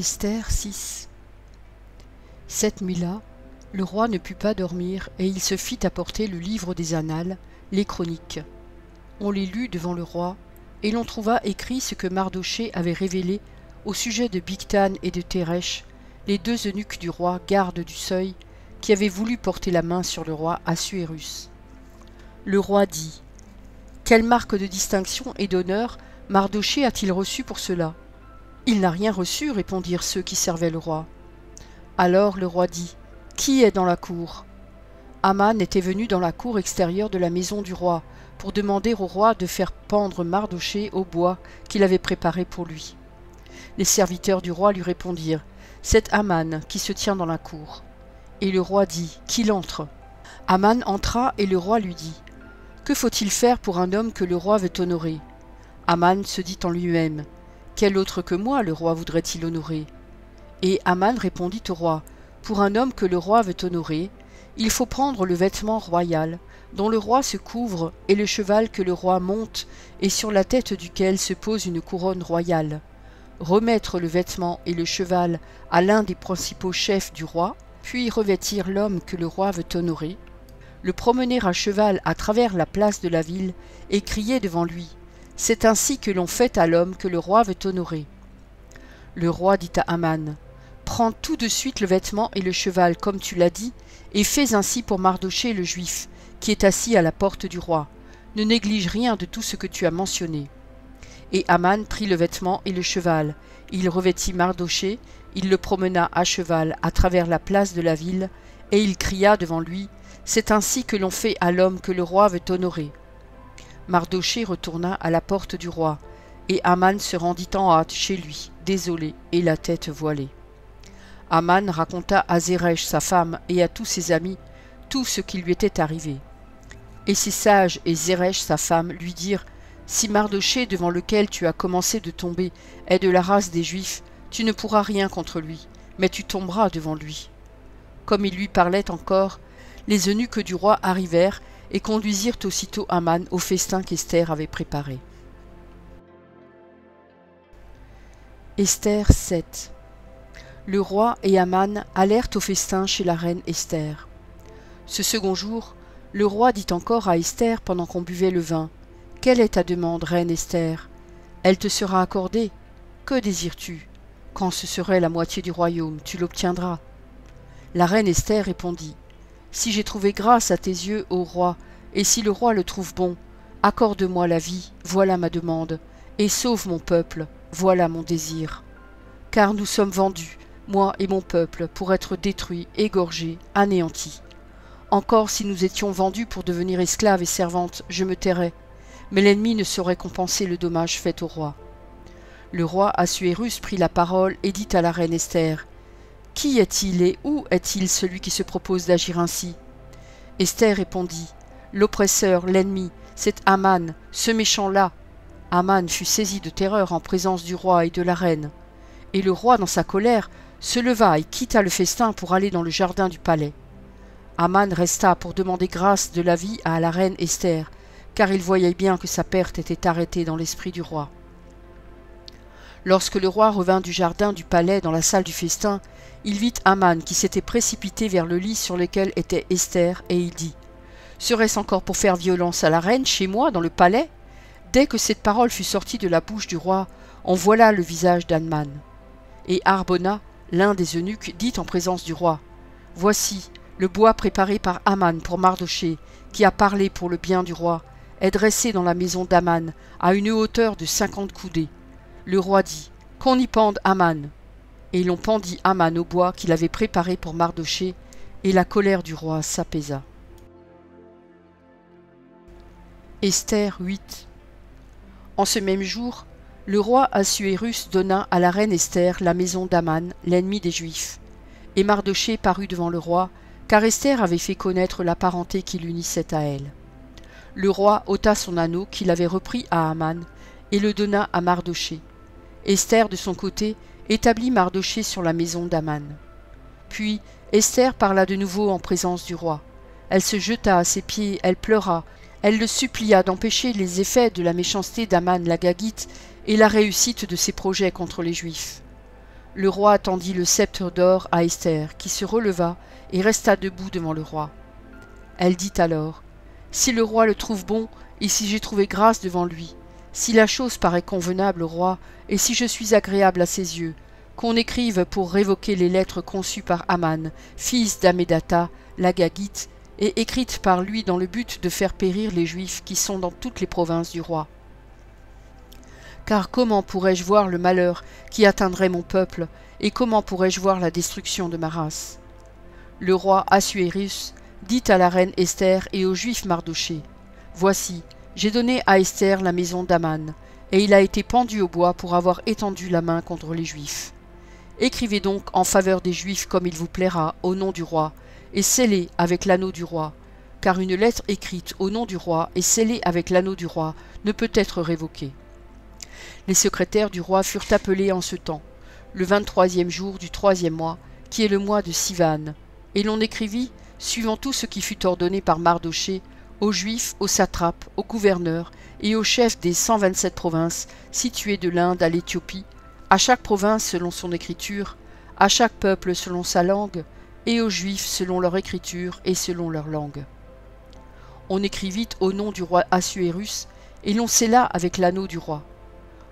Esther 6. Cette nuit-là, le roi ne put pas dormir, et il se fit apporter le livre des annales, les chroniques. On les lut devant le roi, et l'on trouva écrit ce que Mardochée avait révélé au sujet de Bigthan et de Téresh, les deux eunuques du roi, gardes du seuil, qui avaient voulu porter la main sur le roi Assuérus. Le roi dit : « Quelle marque de distinction et d'honneur Mardochée a-t-il reçu pour cela ? » « Il n'a rien reçu, répondirent ceux qui servaient le roi. Alors le roi dit : « Qui est dans la cour ?» Aman était venu dans la cour extérieure de la maison du roi pour demander au roi de faire pendre Mardochée au bois qu'il avait préparé pour lui. Les serviteurs du roi lui répondirent : « C'est Aman qui se tient dans la cour. » Et le roi dit : « Qu'il entre. » Aman entra et le roi lui dit : « Que faut-il faire pour un homme que le roi veut honorer ?» Aman se dit en lui-même : quel autre que moi le roi voudrait-il honorer ? Et Aman répondit au roi : pour un homme que le roi veut honorer, il faut prendre le vêtement royal, dont le roi se couvre, et le cheval que le roi monte, et sur la tête duquel se pose une couronne royale. Remettre le vêtement et le cheval à l'un des principaux chefs du roi, puis revêtir l'homme que le roi veut honorer, le promener à cheval à travers la place de la ville, et crier devant lui : c'est ainsi que l'on fait à l'homme que le roi veut honorer. Le roi dit à Aman : prends tout de suite le vêtement et le cheval, comme tu l'as dit, et fais ainsi pour Mardochée le juif, qui est assis à la porte du roi. Ne néglige rien de tout ce que tu as mentionné. Et Aman prit le vêtement et le cheval. Il revêtit Mardochée, il le promena à cheval à travers la place de la ville, et il cria devant lui : c'est ainsi que l'on fait à l'homme que le roi veut honorer. Mardochée retourna à la porte du roi, et Aman se rendit en hâte chez lui, désolé et la tête voilée. Aman raconta à Zeresh sa femme et à tous ses amis tout ce qui lui était arrivé. Et ses sages et Zeresh sa femme lui dirent : si Mardochée devant lequel tu as commencé de tomber est de la race des Juifs, tu ne pourras rien contre lui, mais tu tomberas devant lui. Comme il lui parlait encore, les eunuques du roi arrivèrent et conduisirent aussitôt Aman au festin qu'Esther avait préparé. Esther 7. Le roi et Aman allèrent au festin chez la reine Esther. Ce second jour, le roi dit encore à Esther pendant qu'on buvait le vin : « Quelle est ta demande, reine Esther ? Elle te sera accordée. Que désires-tu ? Quand ce serait la moitié du royaume, tu l'obtiendras. » La reine Esther répondit : « Si j'ai trouvé grâce à tes yeux, ô roi, et si le roi le trouve bon, accorde-moi la vie, voilà ma demande, et sauve mon peuple, voilà mon désir. Car nous sommes vendus, moi et mon peuple, pour être détruits, égorgés, anéantis. Encore si nous étions vendus pour devenir esclaves et servantes, je me tairais, mais l'ennemi ne saurait compenser le dommage fait au roi. » Le roi Assuérus prit la parole et dit à la reine Esther : « Qui est-il et où est-il celui qui se propose d'agir ainsi ?» Esther répondit : « L'oppresseur, l'ennemi, c'est Aman, ce méchant-là. » Aman fut saisi de terreur en présence du roi et de la reine. Et le roi, dans sa colère, se leva et quitta le festin pour aller dans le jardin du palais. Aman resta pour demander grâce de la vie à la reine Esther, car il voyait bien que sa perte était arrêtée dans l'esprit du roi. Lorsque le roi revint du jardin du palais dans la salle du festin, il vit Aman qui s'était précipité vers le lit sur lequel était Esther, et il dit : « Serait-ce encore pour faire violence à la reine chez moi dans le palais ?» Dès que cette parole fut sortie de la bouche du roi, on voila le visage d'Aman. Et Harbona, l'un des eunuques, dit en présence du roi : « Voici, le bois préparé par Aman pour Mardochée, qui a parlé pour le bien du roi, est dressé dans la maison d'Aman, à une hauteur de 50 coudées. » Le roi dit : « Qu'on y pende Aman. » Et l'on pendit Aman au bois qu'il avait préparé pour Mardochée, et la colère du roi s'apaisa. Esther 8. En ce même jour, le roi Assuérus donna à la reine Esther la maison d'Aman, l'ennemi des Juifs. Et Mardochée parut devant le roi, car Esther avait fait connaître la parenté qui l'unissait à elle. Le roi ôta son anneau qu'il avait repris à Aman, et le donna à Mardochée. Esther, de son côté, établit Mardochée sur la maison d'Aman. Puis Esther parla de nouveau en présence du roi. Elle se jeta à ses pieds, elle pleura, elle le supplia d'empêcher les effets de la méchanceté d'Aman l'Agagite et la réussite de ses projets contre les Juifs. le roi tendit le sceptre d'or à Esther, qui se releva et resta debout devant le roi. Elle dit alors: « Si le roi le trouve bon, et si j'ai trouvé grâce devant lui, si la chose paraît convenable au roi, et si je suis agréable à ses yeux, qu'on écrive pour révoquer les lettres conçues par Aman, fils d'Hammédatha, l'Agagite, et écrites par lui dans le but de faire périr les Juifs qui sont dans toutes les provinces du roi. Car comment pourrais-je voir le malheur qui atteindrait mon peuple, et comment pourrais-je voir la destruction de ma race ?» Le roi Assuérus dit à la reine Esther et au juif Mardochée: « Voici, j'ai donné à Esther la maison d'Aman, et il a été pendu au bois pour avoir étendu la main contre les Juifs. Écrivez donc en faveur des Juifs comme il vous plaira, au nom du roi, et scellez avec l'anneau du roi, car une lettre écrite au nom du roi et scellée avec l'anneau du roi ne peut être révoquée. » Les secrétaires du roi furent appelés en ce temps, le 23e jour du 3e mois, qui est le mois de Sivan, et l'on écrivit, suivant tout ce qui fut ordonné par Mardochée, aux Juifs, aux satrapes, aux gouverneurs et aux chefs des 127 provinces situées de l'Inde à l'Éthiopie, à chaque province selon son écriture, à chaque peuple selon sa langue, et aux Juifs selon leur écriture et selon leur langue. On écrivit au nom du roi Assuérus, et l'on scella avec l'anneau du roi.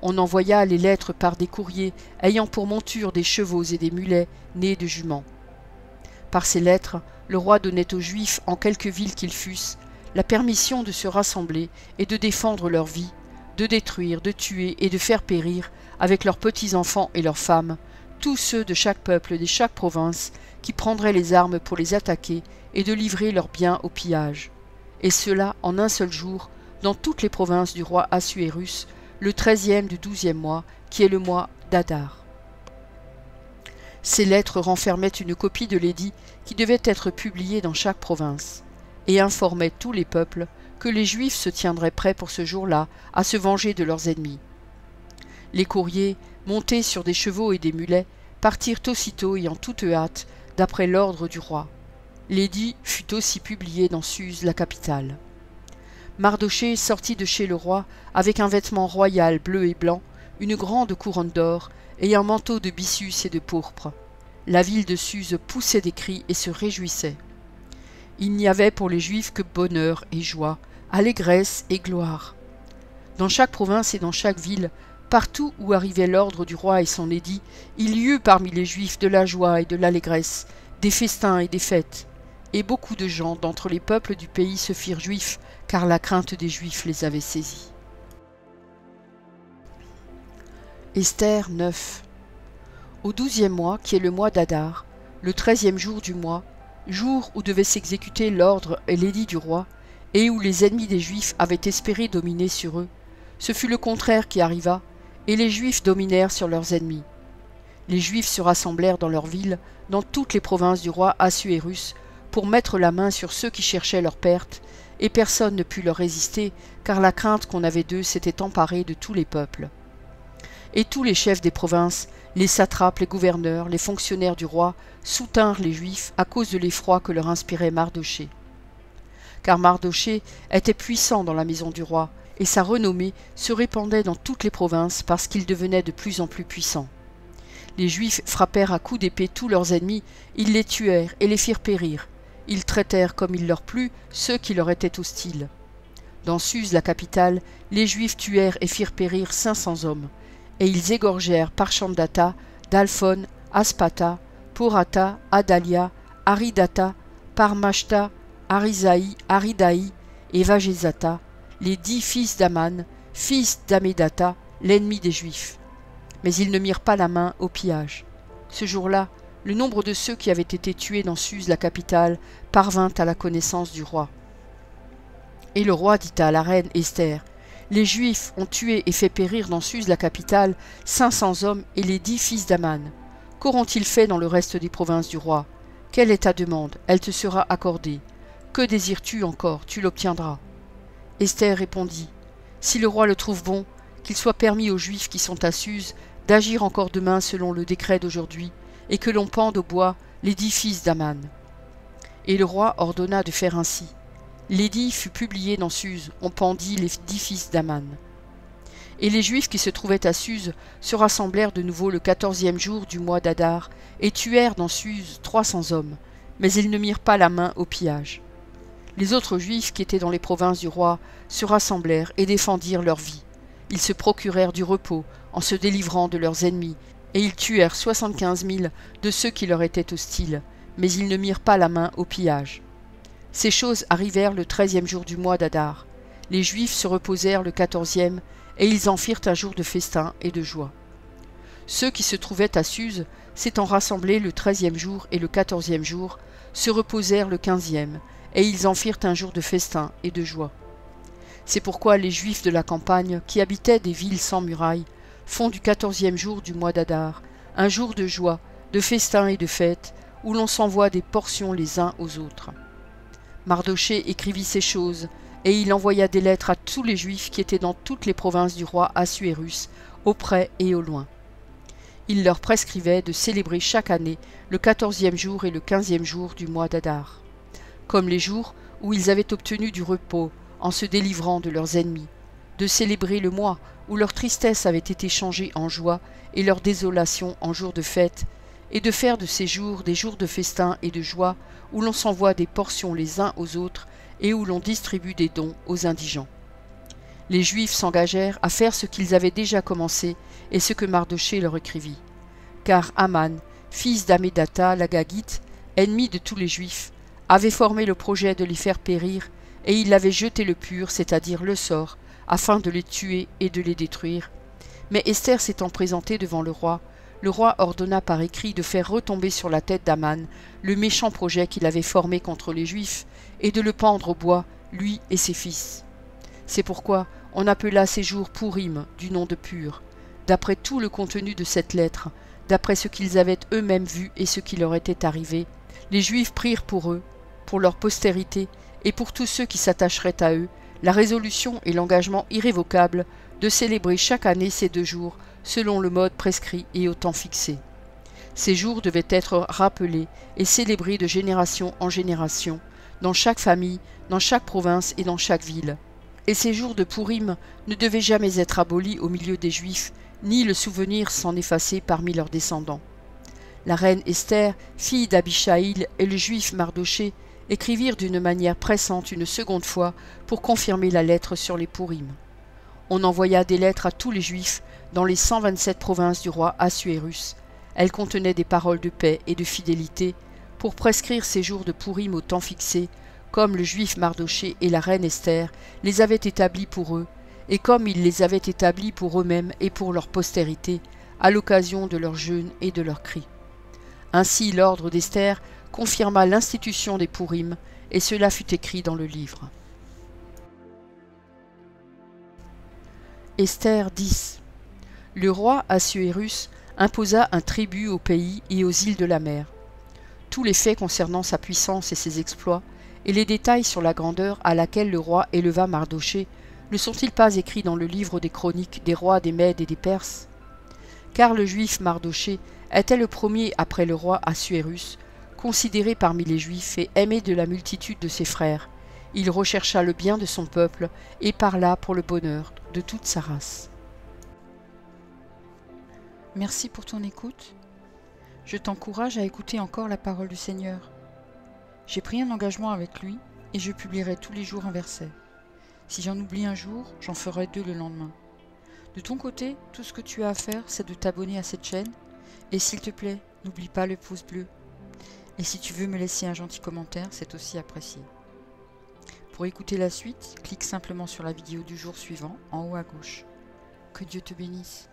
On envoya les lettres par des courriers ayant pour monture des chevaux et des mulets nés de juments. Par ces lettres, le roi donnait aux Juifs, en quelque ville qu'ils fussent, la permission de se rassembler et de défendre leur vie, de détruire, de tuer et de faire périr, avec leurs petits-enfants et leurs femmes, tous ceux de chaque peuple et de chaque province qui prendraient les armes pour les attaquer et de livrer leurs biens au pillage. Et cela en un seul jour, dans toutes les provinces du roi Assuérus, le 13e du 12e mois, qui est le mois d'Adar. Ces lettres renfermaient une copie de l'édit qui devait être publiée dans chaque province, et informaient tous les peuples que les Juifs se tiendraient prêts pour ce jour-là à se venger de leurs ennemis. Les courriers, montés sur des chevaux et des mulets, partirent aussitôt et en toute hâte, d'après l'ordre du roi. L'édit fut aussi publié dans Suse, la capitale. Mardochée sortit de chez le roi avec un vêtement royal bleu et blanc, une grande couronne d'or et un manteau de byssus et de pourpre. La ville de Suse poussait des cris et se réjouissait. Il n'y avait pour les Juifs que bonheur et joie, allégresse et gloire. Dans chaque province et dans chaque ville, partout où arrivait l'ordre du roi et son édit, il y eut parmi les Juifs de la joie et de l'allégresse, des festins et des fêtes. Et beaucoup de gens d'entre les peuples du pays se firent juifs, car la crainte des Juifs les avait saisis. Esther 9. Au 12e mois, qui est le mois d'Adar, le 13e jour du mois, jour où devait s'exécuter l'ordre et l'édit du roi, et où les ennemis des Juifs avaient espéré dominer sur eux, ce fut le contraire qui arriva, et les Juifs dominèrent sur leurs ennemis. Les Juifs se rassemblèrent dans leurs villes, dans toutes les provinces du roi Assuérus, pour mettre la main sur ceux qui cherchaient leur perte, et personne ne put leur résister, car la crainte qu'on avait d'eux s'était emparée de tous les peuples. Et tous les chefs des provinces, les satrapes, les gouverneurs, les fonctionnaires du roi, soutinrent les Juifs à cause de l'effroi que leur inspirait Mardochée. Car Mardochée était puissant dans la maison du roi, et sa renommée se répandait dans toutes les provinces parce qu'il devenait de plus en plus puissant. Les Juifs frappèrent à coups d'épée tous leurs ennemis, ils les tuèrent et les firent périr. Ils traitèrent comme il leur plut ceux qui leur étaient hostiles. Dans Suse, la capitale, les Juifs tuèrent et firent périr 500 hommes, et ils égorgèrent Parchandata, Dalphon, Aspata, Porata, Adalia, Aridata, Parmashta, Arisaï, Aridaï et Vagézata, les 10 fils d'Aman, fils d'Hammédatha, l'ennemi des Juifs. Mais ils ne mirent pas la main au pillage. Ce jour-là, le nombre de ceux qui avaient été tués dans Suse, la capitale, parvint à la connaissance du roi. Et le roi dit à la reine Esther: « Les Juifs ont tué et fait périr dans Suse, la capitale, 500 hommes et les 10 fils d'Aman. Qu'auront-ils fait dans le reste des provinces du roi? Quelle est ta demande? Elle te sera accordée. Que désires-tu encore? Tu l'obtiendras. » Esther répondit: « Si le roi le trouve bon, qu'il soit permis aux Juifs qui sont à Suse d'agir encore demain selon le décret d'aujourd'hui, et que l'on pende au bois les 10 fils d'Aman. » Et le roi ordonna de faire ainsi. L'édit fut publié dans Suse, on pendit les 10 fils d'Aman. Et les Juifs qui se trouvaient à Suse se rassemblèrent de nouveau le 14e jour du mois d'Adar, et tuèrent dans Suse 300 hommes, mais ils ne mirent pas la main au pillage. Les autres Juifs qui étaient dans les provinces du roi se rassemblèrent et défendirent leur vie. Ils se procurèrent du repos en se délivrant de leurs ennemis, et ils tuèrent 75 000 de ceux qui leur étaient hostiles, mais ils ne mirent pas la main au pillage. Ces choses arrivèrent le 13e jour du mois d'Adar. Les Juifs se reposèrent le 14e, et ils en firent un jour de festin et de joie. Ceux qui se trouvaient à Suse, s'étant rassemblés le 13e jour et le 14e jour, se reposèrent le 15e, et ils en firent un jour de festin et de joie. C'est pourquoi les Juifs de la campagne, qui habitaient des villes sans murailles, font du 14e jour du mois d'Adar un jour de joie, de festin et de fête, où l'on s'envoie des portions les uns aux autres. Mardochée écrivit ces choses, et il envoya des lettres à tous les Juifs qui étaient dans toutes les provinces du roi Assuérus, au près et au loin. Il leur prescrivait de célébrer chaque année le 14e jour et le 15e jour du mois d'Adar, comme les jours où ils avaient obtenu du repos en se délivrant de leurs ennemis, de célébrer le mois où leur tristesse avait été changée en joie et leur désolation en jours de fête, et de faire de ces jours des jours de festin et de joie, où l'on s'envoie des portions les uns aux autres, et où l'on distribue des dons aux indigents. Les Juifs s'engagèrent à faire ce qu'ils avaient déjà commencé, et ce que Mardochée leur écrivit. Car Aman, fils d'Amédatha l'Agagite, ennemi de tous les Juifs, avait formé le projet de les faire périr, et il avait jeté le pur, c'est-à-dire le sort, afin de les tuer et de les détruire. Mais Esther s'étant présentée devant le roi ordonna par écrit de faire retomber sur la tête d'Aman le méchant projet qu'il avait formé contre les Juifs, et de le pendre au bois, lui et ses fils. C'est pourquoi on appela ces jours Pourim, du nom de Pur, d'après tout le contenu de cette lettre, d'après ce qu'ils avaient eux-mêmes vu et ce qui leur était arrivé. Les Juifs prirent pour eux, pour leur postérité, et pour tous ceux qui s'attacheraient à eux, la résolution et l'engagement irrévocable de célébrer chaque année ces 2 jours, selon le mode prescrit et au temps fixé. Ces jours devaient être rappelés et célébrés de génération en génération, dans chaque famille, dans chaque province et dans chaque ville. Et ces jours de Pourim ne devaient jamais être abolis au milieu des Juifs, ni le souvenir s'en effacer parmi leurs descendants. La reine Esther, fille d'Abishaïl, et le Juif Mardochée écrivirent d'une manière pressante une seconde fois pour confirmer la lettre sur les Pourim. On envoya des lettres à tous les Juifs dans les 127 provinces du roi Assuérus. Elles contenaient des paroles de paix et de fidélité pour prescrire ces jours de Pourim au temps fixé, comme le Juif Mardochée et la reine Esther les avaient établis pour eux, et comme ils les avaient établis pour eux-mêmes et pour leur postérité, à l'occasion de leurs jeûnes et de leurs cris. Ainsi l'ordre d'Esther confirma l'institution des Pourim, et cela fut écrit dans le livre. Esther 10. Le roi Assuérus imposa un tribut au pays et aux îles de la mer. Tous les faits concernant sa puissance et ses exploits, et les détails sur la grandeur à laquelle le roi éleva Mardochée, ne sont-ils pas écrits dans le livre des chroniques des rois des Mèdes et des Perses? Car le juif Mardochée était le premier après le roi Assuérus, considéré parmi les Juifs et aimé de la multitude de ses frères. Il rechercha le bien de son peuple et parla pour le bonheur de toute sa race. Merci pour ton écoute. Je t'encourage à écouter encore la parole du Seigneur. J'ai pris un engagement avec lui et je publierai tous les jours un verset. Si j'en oublie un jour, j'en ferai 2 le lendemain. De ton côté, tout ce que tu as à faire, c'est de t'abonner à cette chaîne. Et s'il te plaît, n'oublie pas le pouce bleu. Et si tu veux me laisser un gentil commentaire, c'est aussi apprécié. Pour écouter la suite, clique simplement sur la vidéo du jour suivant, en haut à gauche. Que Dieu te bénisse.